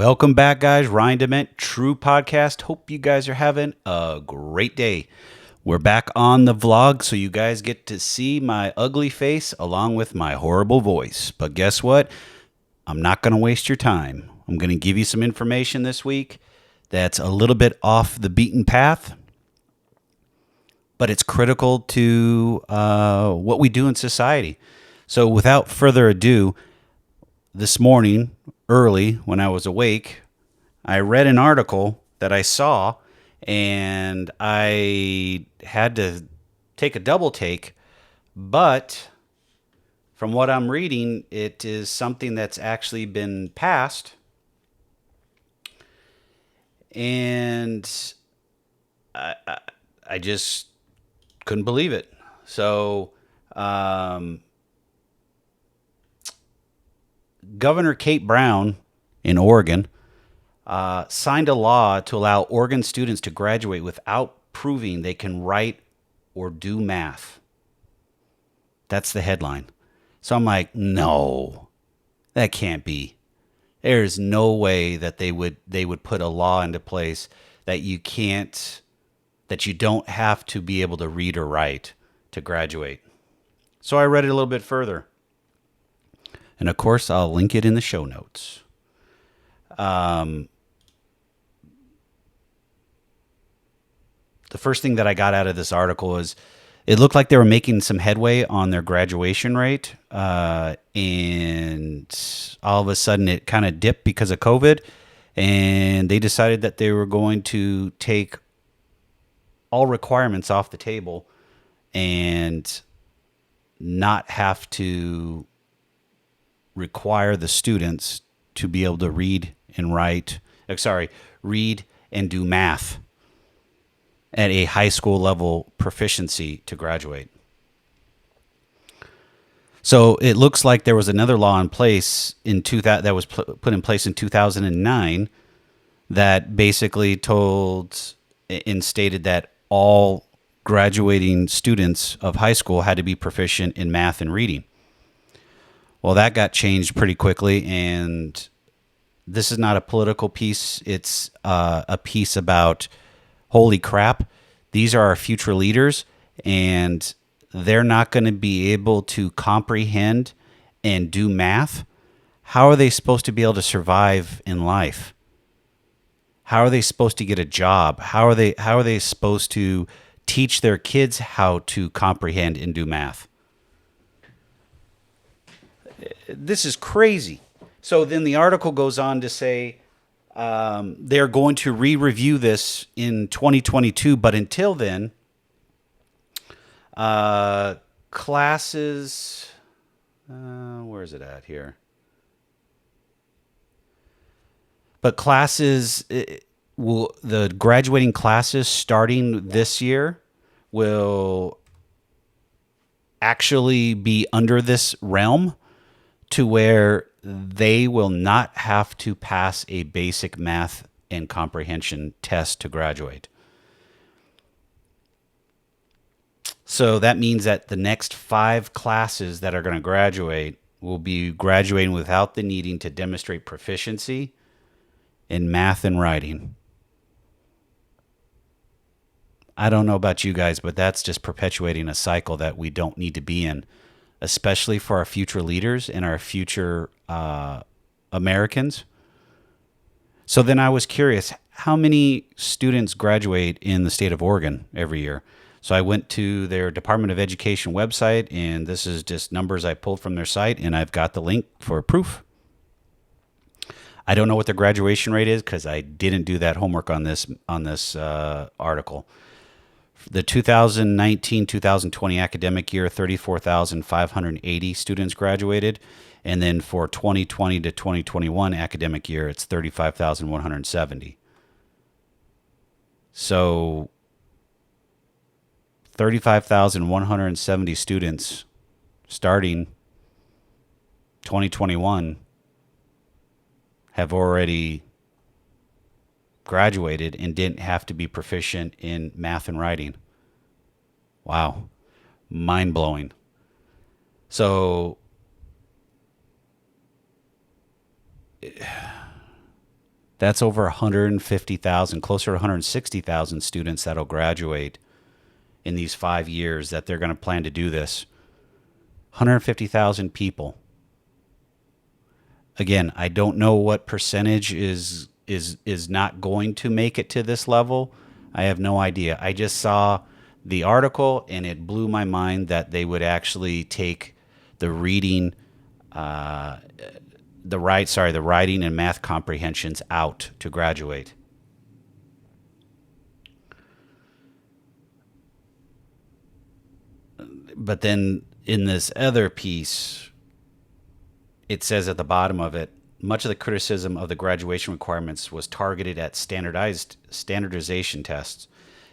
Welcome back, guys. Ryan Dement, TruPodcast. Hope you guys are having a great day. We're back on the vlog, so you guys get to see my ugly face along with my horrible voice. But guess what? I'm not going to waste your time. I'm going to give you some information this week that's a little bit off the beaten path, but it's critical to what we do in society. So without further ado, this morning, early when I was awake, I read an article that I saw, and I had to take a double take. But from what I'm reading, it is something that's actually been passed, and I just couldn't believe it. So, Governor Kate Brown in Oregon signed a law to allow Oregon students to graduate without proving they can write or do math. That's the headline. So I'm like, no, that can't be. There's no way that they would put a law into place that you don't have to be able to read or write to graduate. So I read it a little bit further. And of course, I'll link it in the show notes. The first thing that I got out of this article is it looked like they were making some headway on their graduation rate. And all of a sudden it kind of dipped because of COVID. And they decided that they were going to take all requirements off the table and not have to require the students to be able to read and do math at a high school level proficiency to graduate. So it looks like there was another law in place that was put in place in 2009 that basically told and stated that all graduating students of high school had to be proficient in math and reading. Well, that got changed pretty quickly, and this is not a political piece. It's a piece about, holy crap, these are our future leaders, and they're not going to be able to comprehend and do math. How are they supposed to be able to survive in life? How are they supposed to get a job? How are they supposed to teach their kids how to comprehend and do math? This is crazy. So then the article goes on to say they're going to re-review this in 2022, but until then, classes, where is it at here? But the graduating classes starting this year will actually be under this realm, to where they will not have to pass a basic math and comprehension test to graduate. So that means that the next 5 classes that are going to graduate will be graduating without the needing to demonstrate proficiency in math and writing. I don't know about you guys, but that's just perpetuating a cycle that we don't need to be in, especially for our future leaders and our future Americans. So then I was curious, how many students graduate in the state of Oregon every year? So I went to their Department of Education website, and this is just numbers I pulled from their site, and I've got the link for proof. I don't know what the graduation rate is because I didn't do that homework on this article. The 2019-2020 academic year, 34,580 students graduated. And then for 2020 to 2021 academic year, it's 35,170. So 35,170 students starting 2021 have already graduated and didn't have to be proficient in math and writing. Wow. Mind-blowing. So That's over 150,000, closer to 160,000 students that'll graduate in these 5 years that they're going to plan to do this. 150,000 people. Again, I don't know what percentage is not going to make it to this level. I have no idea. I just saw the article and it blew my mind that they would actually take the reading, the writing and math comprehensions out to graduate. But then in this other piece, it says at the bottom of it, much of the criticism of the graduation requirements was targeted at standardization tests.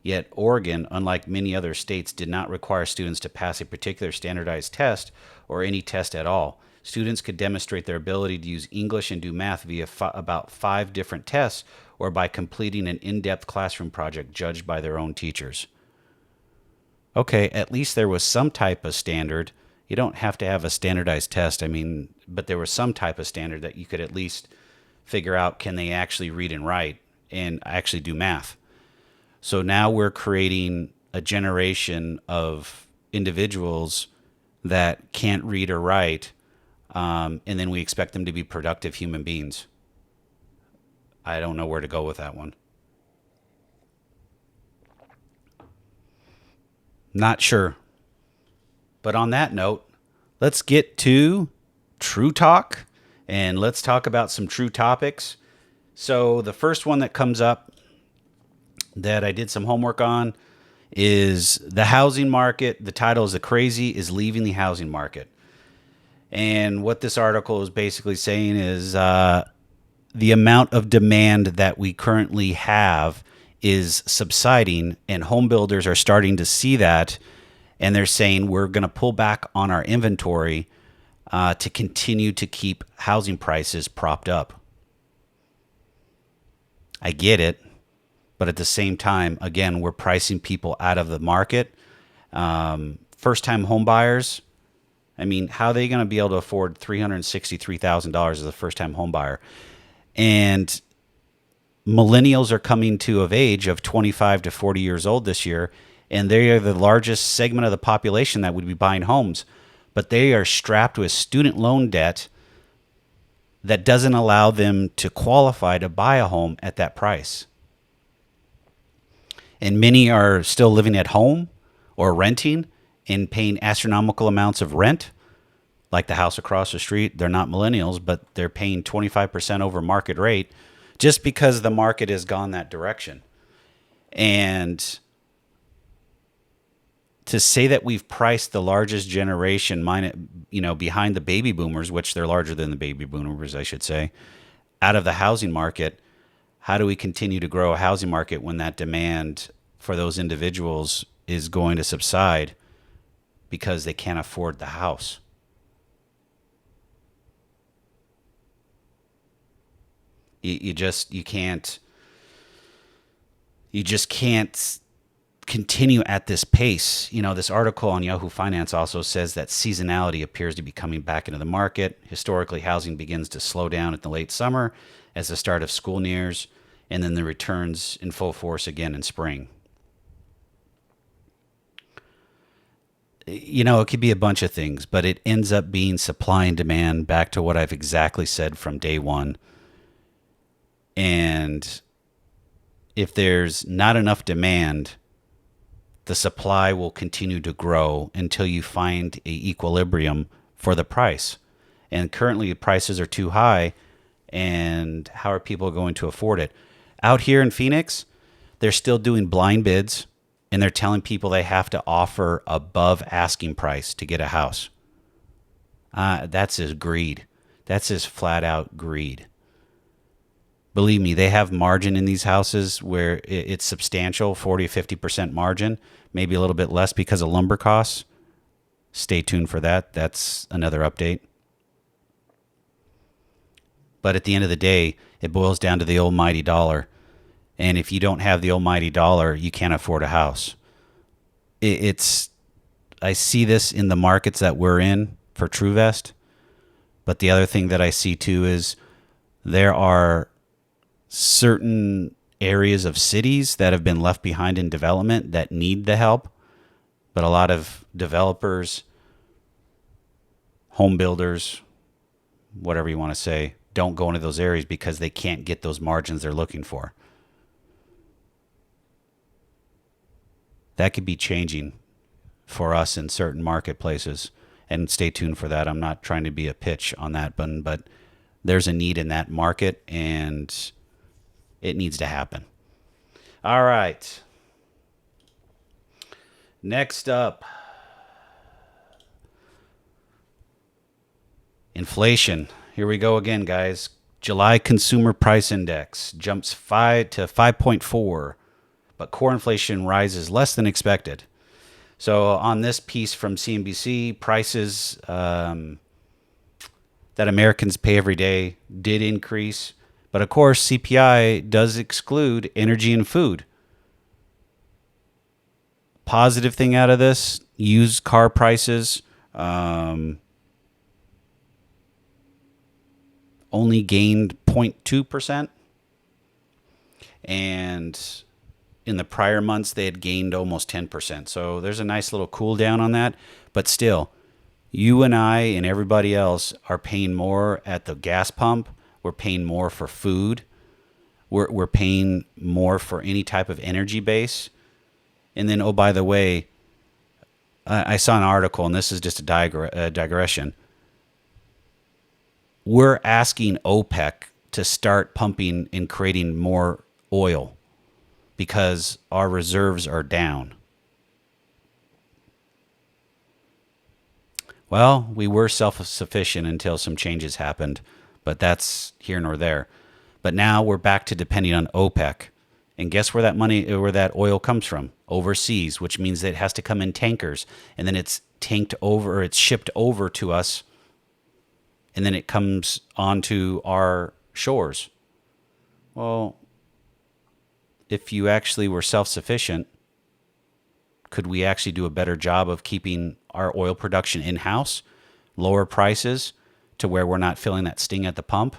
Yet Oregon, unlike many other states, did not require students to pass a particular standardized test or any test at all. Students could demonstrate their ability to use English and do math via about 5 different tests or by completing an in-depth classroom project judged by their own teachers. Okay, at least there was some type of standard. You don't have to have a standardized test, but there was some type of standard that you could at least figure out, can they actually read and write and actually do math? So now we're creating a generation of individuals that can't read or write, and then we expect them to be productive human beings. I don't know where to go with that one. Not sure. But on that note, let's get to True Talk, and let's talk about some true topics. So the first one that comes up that I did some homework on is the housing market. The title is "The Crazy is Leaving the Housing Market." And what this article is basically saying is the amount of demand that we currently have is subsiding, and home builders are starting to see that, and they're saying we're going to pull back on our inventory to continue to keep housing prices propped up. I get it. But at the same time, again, we're pricing people out of the market. First-time home buyers, how are they going to be able to afford $363,000 as a first-time home buyer? And millennials are coming of age of 25 to 40 years old this year, and they are the largest segment of the population that would be buying homes. But they are strapped with student loan debt that doesn't allow them to qualify to buy a home at that price. And many are still living at home or renting and paying astronomical amounts of rent, like the house across the street. They're not millennials, but they're paying 25% over market rate just because the market has gone that direction. And to say that we've priced the largest generation, behind the baby boomers, which they're larger than the baby boomers, I should say, out of the housing market, how do we continue to grow a housing market when that demand for those individuals is going to subside because they can't afford the house? You just can't continue at this pace. This article on Yahoo Finance also says that seasonality appears to be coming back into the market. Historically, housing begins to slow down at the late summer as the start of school nears, and then the returns in full force again in spring. It could be a bunch of things, but it ends up being supply and demand, back to what I've exactly said from day one. And if there's not enough demand, the supply will continue to grow until you find an equilibrium for the price. And currently the prices are too high, and how are people going to afford it? Out here in Phoenix, they're still doing blind bids, and they're telling people they have to offer above asking price to get a house. That's just greed. That's just flat out greed. Believe me, they have margin in these houses where it's substantial, 40 or 50% margin, maybe a little bit less because of lumber costs. Stay tuned for that. That's another update. But at the end of the day, it boils down to the almighty dollar. And if you don't have the almighty dollar, you can't afford a house. I see this in the markets that we're in for TruVest. But the other thing that I see too is there are certain areas of cities that have been left behind in development that need the help. But a lot of developers, home builders, whatever you want to say, don't go into those areas because they can't get those margins they're looking for. That could be changing for us in certain marketplaces. And stay tuned for that. I'm not trying to be a pitch on that, but there's a need in that market, and it needs to happen. All right. Next up, inflation. Here we go again, guys. July Consumer Price Index jumps 5 to 5.4, but core inflation rises less than expected. So on this piece from CNBC, prices that Americans pay every day did increase. But of course, CPI does exclude energy and food. Positive thing out of this, used car prices only gained 0.2%. And in the prior months, they had gained almost 10%. So there's a nice little cool down on that. But still, you and I and everybody else are paying more at the gas pump. We're paying more for food. We're paying more for any type of energy base. And then, oh, by the way, I saw an article, and this is just a digression. We're asking OPEC to start pumping and creating more oil because our reserves are down. Well, we were self-sufficient until some changes happened, but that's here nor there. But now we're back to depending on OPEC. And guess where that oil comes from? Overseas, which means that it has to come in tankers, and then it's shipped over to us, and then it comes onto our shores. Well, if you actually were self-sufficient, could we actually do a better job of keeping our oil production in-house, lower prices to where we're not feeling that sting at the pump?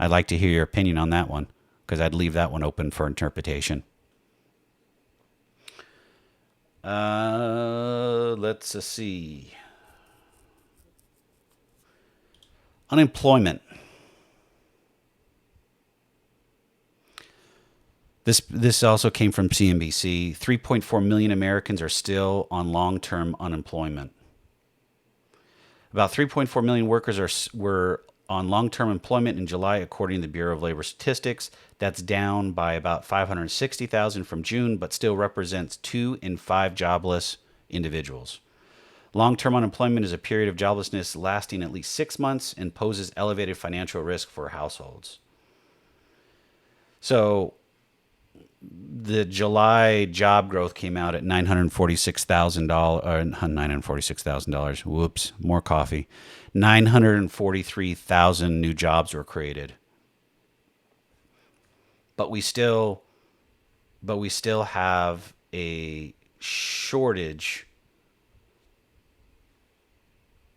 I'd like to hear your opinion on that one, because I'd leave that one open for interpretation. Let's see. Unemployment. This also came from CNBC. 3.4 million Americans are still on long-term unemployment. About 3.4 million workers were on long-term employment in July, according to the Bureau of Labor Statistics. That's down by about 560,000 from June, but still represents 2 in 5 jobless individuals. Long-term unemployment is a period of joblessness lasting at least 6 months and poses elevated financial risk for households. So the July job growth came out at $946,000. Whoops, more coffee. 943,000 new jobs were created. But we still have a shortage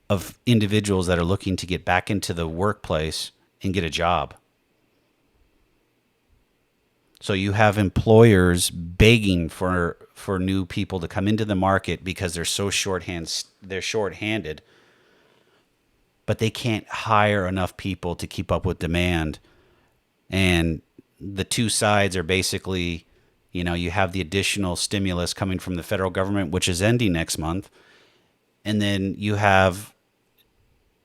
of individuals that are looking to get back into the workplace and get a job. So you have employers begging for new people to come into the market because they're so shorthanded, but they can't hire enough people to keep up with demand. And the two sides are basically, you have the additional stimulus coming from the federal government, which is ending next month. And then you have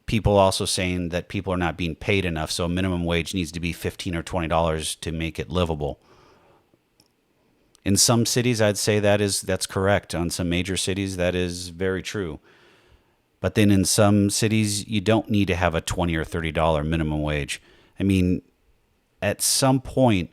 people also saying that people are not being paid enough. So minimum wage needs to be $15 or $20 to make it livable. In some cities, I'd say that's correct. On some major cities, that is very true. But then in some cities, you don't need to have a $20 or $30 minimum wage. I mean, at some point,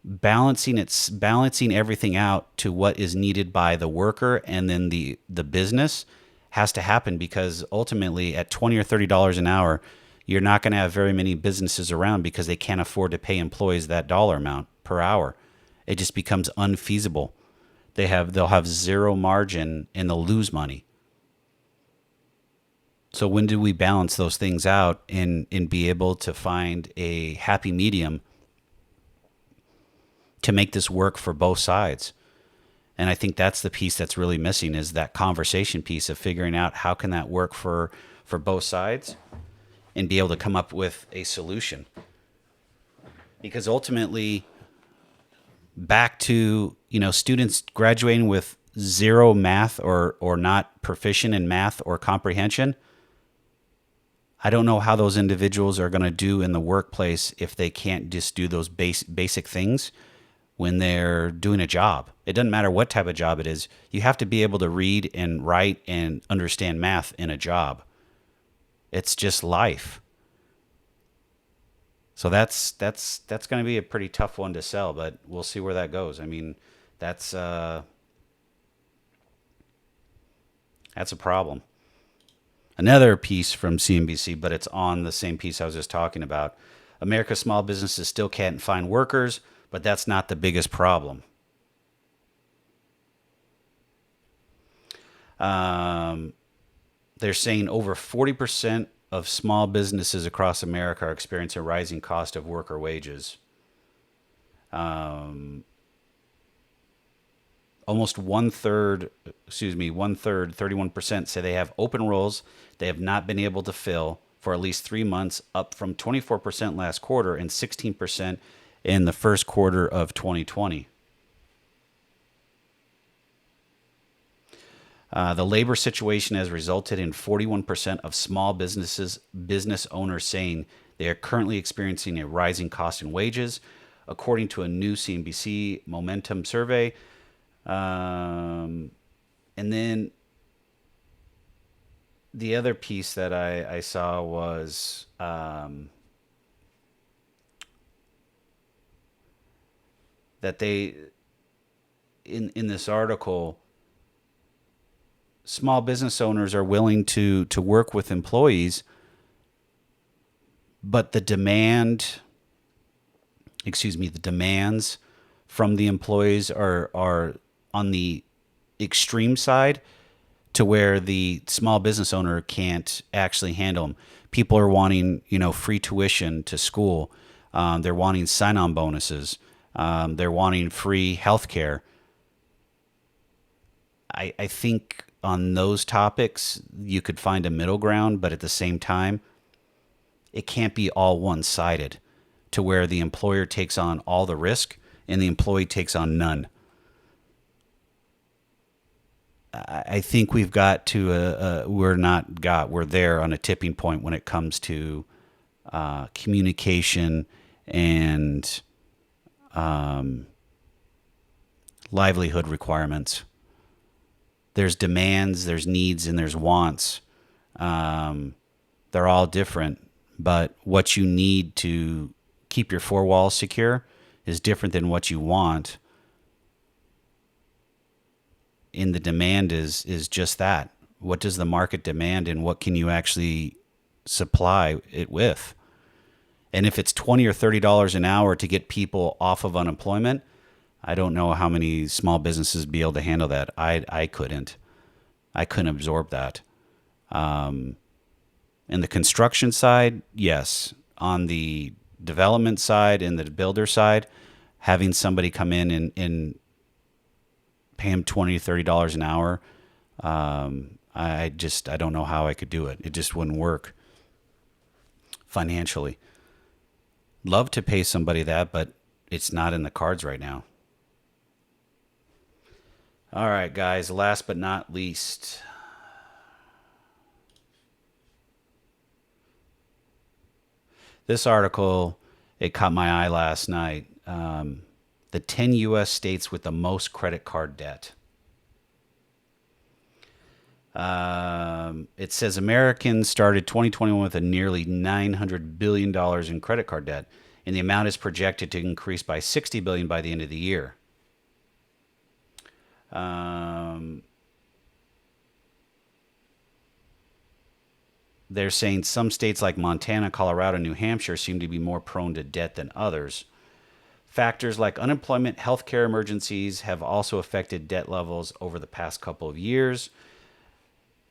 balancing everything out to what is needed by the worker and then the business has to happen, because ultimately at $20 or $30 an hour, you're not going to have very many businesses around because they can't afford to pay employees that dollar amount per hour. It just becomes unfeasible. They'll have zero margin and they'll lose money. So when do we balance those things out and be able to find a happy medium to make this work for both sides? And I think that's the piece that's really missing, is that conversation piece of figuring out how can that work for both sides and be able to come up with a solution. Because ultimately, back to, students graduating with zero math or not proficient in math or comprehension, I don't know how those individuals are going to do in the workplace if they can't just do those basic things when they're doing a job. It doesn't matter what type of job it is. You have to be able to read and write and understand math in a job. It's just life. So that's going to be a pretty tough one to sell, but we'll see where that goes. I mean, that's a problem. Another piece from CNBC, but it's on the same piece I was just talking about. America's small businesses still can't find workers, but that's not the biggest problem. They're saying over 40% of small businesses across America are experiencing a rising cost of worker wages. Almost one third, 31% say they have open roles they have not been able to fill for at least 3 months, up from 24% last quarter and 16% in the first quarter of 2020. The labor situation has resulted in 41% of small business owners saying they are currently experiencing a rising cost in wages, according to a new CNBC Momentum survey. And then the other piece that I saw was that they, in this article, small business owners are willing to work with employees, but the demands from the employees are on the extreme side, to where the small business owner can't actually handle them. People are wanting, free tuition to school. They're wanting sign-on bonuses. They're wanting free health care. I think on those topics, you could find a middle ground, but at the same time, it can't be all one-sided to where the employer takes on all the risk and the employee takes on none. I think we've got to, we're there on a tipping point when it comes to communication and livelihood requirements. There's demands, there's needs, and there's wants. They're all different, but what you need to keep your four walls secure is different than what you want. And the demand is just that. What does the market demand, and what can you actually supply it with? And if it's $20 or $30 an hour to get people off of unemployment, I don't know how many small businesses be able to handle that. I couldn't absorb that. In the construction side, yes. On the development side and the builder side, having somebody come in and pay him $20, $30 an hour, I don't know how I could do it. It just wouldn't work financially. Love to pay somebody that, but it's not in the cards right now. All right, guys, last but not least, this article, it caught my eye last night. The 10 U.S. states with the most credit card debt. It says Americans started 2021 with a nearly $900 billion in credit card debt, and the amount is projected to increase by $60 billion by the end of the year. They're saying some states like Montana, Colorado, and New Hampshire seem to be more prone to debt than others. Factors like unemployment, healthcare emergencies have also affected debt levels over the past couple of years.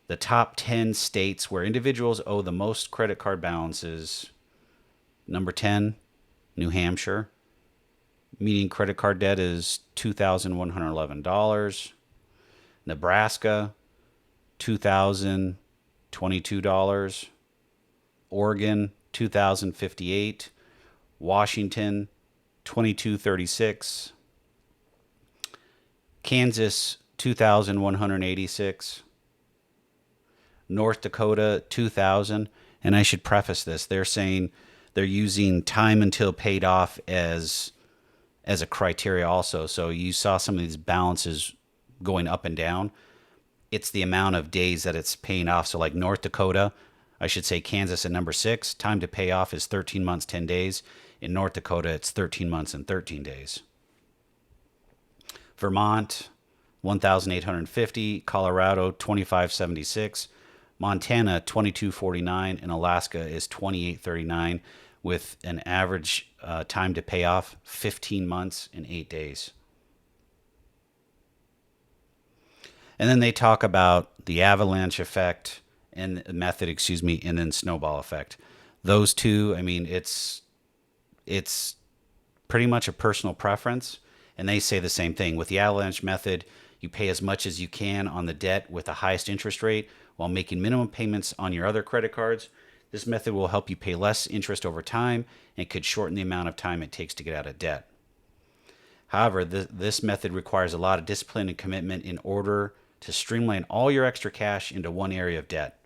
The top 10 states where individuals owe the most credit card balances. Number 10, New Hampshire. Median credit card debt is $2,111. Nebraska, $2,022. Oregon, $2,058. Washington, $2,236. Kansas, $2,186. North Dakota, $2,000. And I should preface this. They're saying they're using time until paid off as a criteria also. So you saw some of these balances going up and down. It's the amount of days that it's paying off. So like North Dakota, I should say Kansas at number 6, time to pay off is 13 months, 10 days. In North Dakota, it's 13 months and 13 days. Vermont, 1,850. Colorado, 2,576. Montana, 2,249. And Alaska is 2,839 with an average time to pay off 15 months and 8 days. And then they talk about the avalanche effect and method, and then snowball effect. Those two, I mean, it's pretty much a personal preference. And they say the same thing. With the avalanche method, you pay as much as you can on the debt with the highest interest rate while making minimum payments on your other credit cards. This method will help you pay less interest over time and could shorten the amount of time it takes to get out of debt. However, this method requires a lot of discipline and commitment in order to streamline all your extra cash into one area of debt.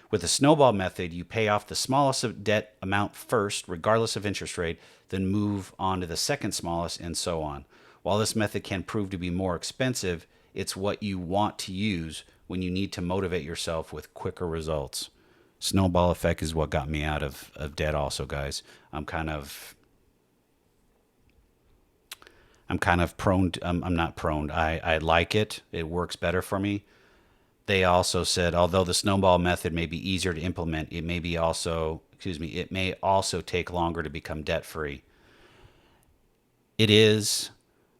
With the snowball method, you pay off the smallest debt amount first, regardless of interest rate, then move on to the second smallest, and so on. While this method can prove to be more expensive, it's what you want to use when you need to motivate yourself with quicker results. Snowball effect is what got me out of debt also, guys. I'm not prone. I like it. It works better for me. They also said, although the snowball method may be easier to implement, it may also take longer to become debt free. It is,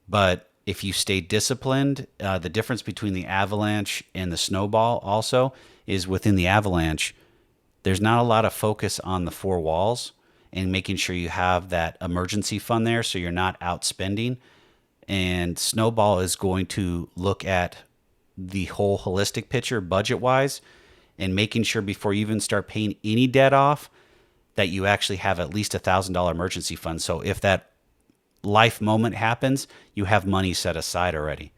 but if you stay disciplined, the difference between the avalanche and the snowball also is within the avalanche, there's not a lot of focus on the four walls and making sure you have that emergency fund there so you're not outspending. And snowball is going to look at the whole holistic picture budget-wise and making sure before you even start paying any debt off that you actually have at least $1,000 emergency fund. So if that life moment happens, you have money set aside already.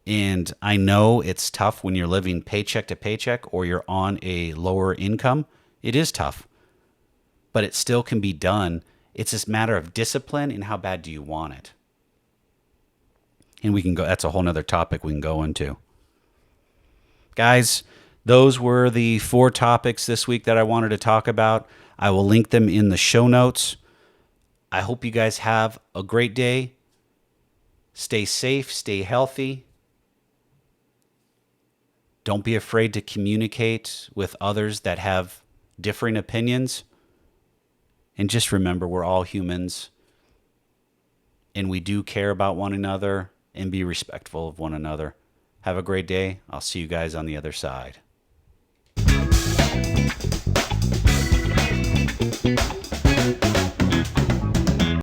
And I know it's tough when you're living paycheck to paycheck or you're on a lower income. It is tough, but it still can be done. It's just a matter of discipline and how bad do you want it. And we can go, that's a whole nother topic we can go into. Guys, those were the 4 topics this week that I wanted to talk about. I will link them in the show notes. I hope you guys have a great day. Stay safe, stay healthy. Don't be afraid to communicate with others that have differing opinions. And just remember, we're all humans. And we do care about one another and be respectful of one another. Have a great day. I'll see you guys on the other side.